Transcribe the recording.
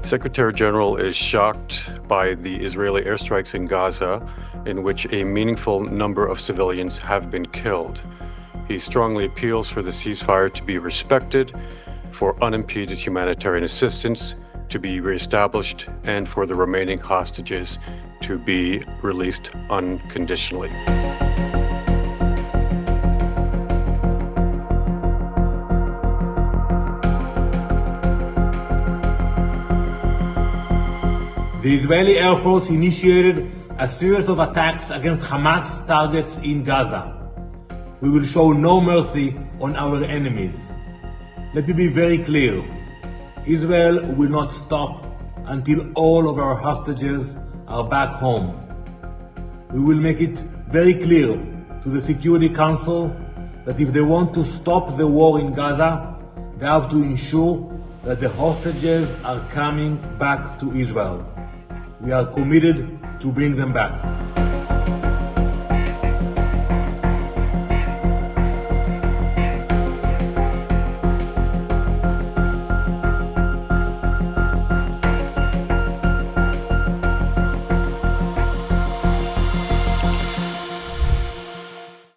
Secretary General is shocked by the Israeli airstrikes in Gaza, in which a meaningful number of civilians have been killed. He strongly appeals for the ceasefire to be respected, for unimpeded humanitarian assistance to be reestablished, and for the remaining hostages to be released unconditionally. The Israeli Air Force initiated a series of attacks against Hamas targets in Gaza. We will show no mercy on our enemies. Let me be very clear. Israel will not stop until all of our hostages are back home. We will make it very clear to the Security Council that if they want to stop the war in Gaza, they have to ensure that the hostages are coming back to Israel. We are committed to bring them back.